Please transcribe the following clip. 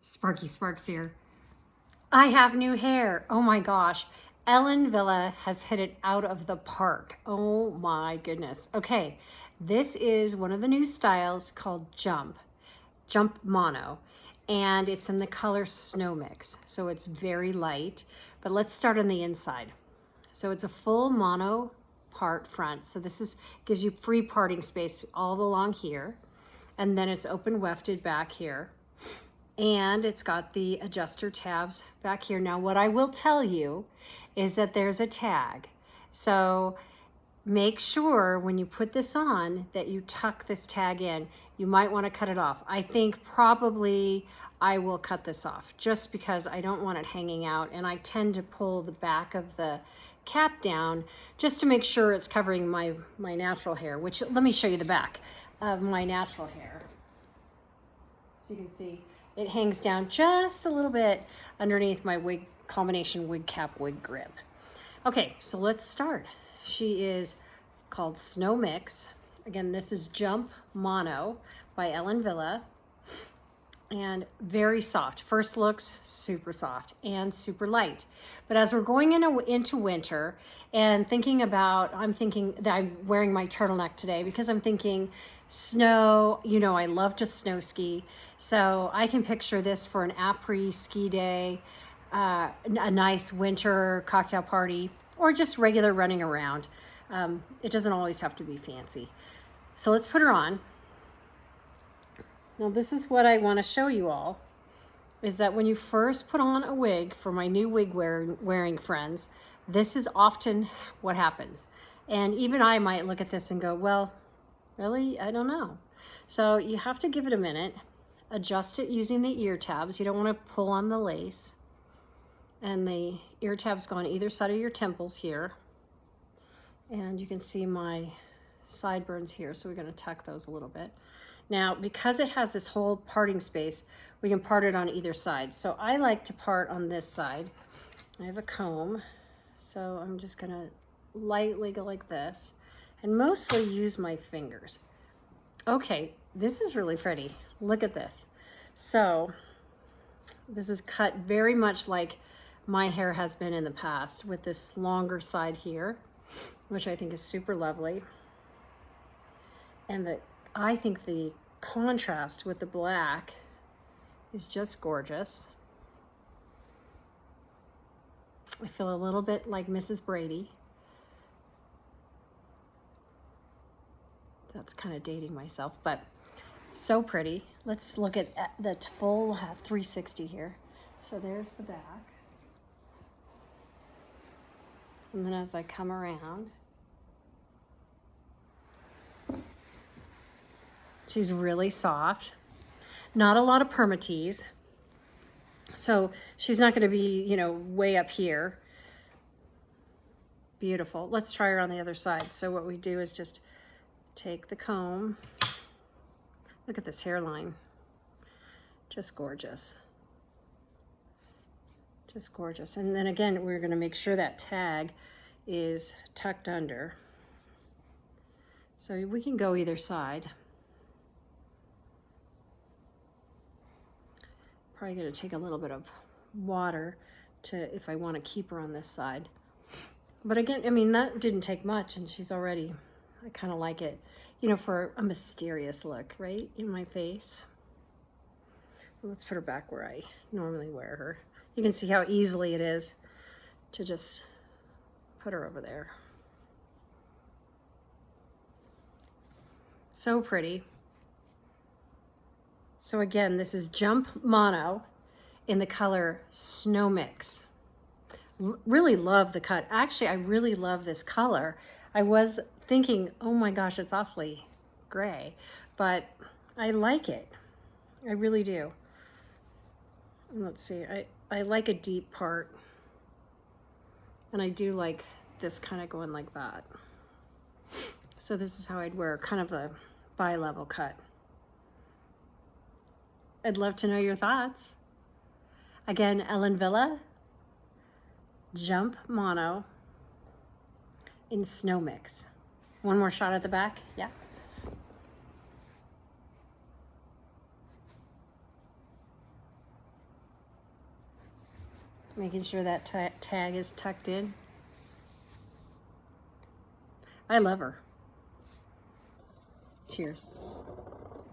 Sparky Sparks here. I have new hair. Oh my gosh. Ellen Wille has hit it out of the park. Oh my goodness. Okay, this is one of the new styles called Jump Mono, and it's in the color Snow Mix. So it's very light, but let's start on the inside. So it's a full mono part front. So this gives you free parting space all along here. And then it's open wefted back here. And it's got the adjuster tabs back here. Now, what I will tell you is that there's a tag. So make sure when you put this on that you tuck this tag in. You might want to cut it off. I think probably I will cut this off just because I don't want it hanging out, and I tend to pull the back of the cap down just to make sure it's covering my natural hair, which, let me show you the back of my natural hair. So you can see it hangs down just a little bit underneath my wig, combination wig cap, wig grip. Okay, so let's start. She is called Snow Mix. Again, this is Jump Mono by Ellen Wille, and very soft. First looks super soft and super light. But as we're going into winter and thinking about, I'm thinking that I'm wearing my turtleneck today because I'm thinking snow, you know, I love to snow ski. So I can picture this for an après ski day, a nice winter cocktail party, or just regular running around. It doesn't always have to be fancy. So let's put her on. Now this is what I want to show you all, is that when you first put on a wig, for my new wig wearing friends, this is often what happens. And even I might look at this and go, well, really? I don't know. So you have to give it a minute, adjust it using the ear tabs. You don't want to pull on the lace. And the ear tabs go on either side of your temples here. And you can see my sideburns here, so we're going to tuck those a little bit. Now, because it has this whole parting space, we can part it on either side. So I like to part on this side. I have a comb, so I'm just going to lightly go like this and mostly use my fingers. Okay, this is really pretty. Look at this. So this is cut very much like my hair has been in the past, with this longer side here, which I think is super lovely. And I think the contrast with the black is just gorgeous. I feel a little bit like Mrs. Brady. That's kind of dating myself, but so pretty. Let's look at the full 360 here. So there's the back. And then as I come around, she's really soft. Not a lot of permatease. So she's not going to be, you know, way up here. Beautiful. Let's try her on the other side. So what we do is just take the comb. Look at this hairline. Just gorgeous. Just gorgeous. And then again, we're going to make sure that tag is tucked under. So we can go either side. Probably going to take a little bit of water if I want to keep her on this side. But again, I mean, that didn't take much, and she's already, I kind of like it, you know, for a mysterious look, right, in my face. Well, let's put her back where I normally wear her. You can see how easily it is to just put her over there. So pretty. So again, this is Jump Mono in the color Snow Mix. Really love the cut. Actually, I really love this color. I was thinking, oh my gosh, it's awfully gray, but I like it. I really do. Let's see, I like a deep part, and I do like this kind of going like that. So this is how I'd wear kind of a bi-level cut. I'd love to know your thoughts. Again, Ellen Wille, Jump Mono in Snow Mix. One more shot at the back, yeah. Making sure that tag is tucked in. I love her. Cheers.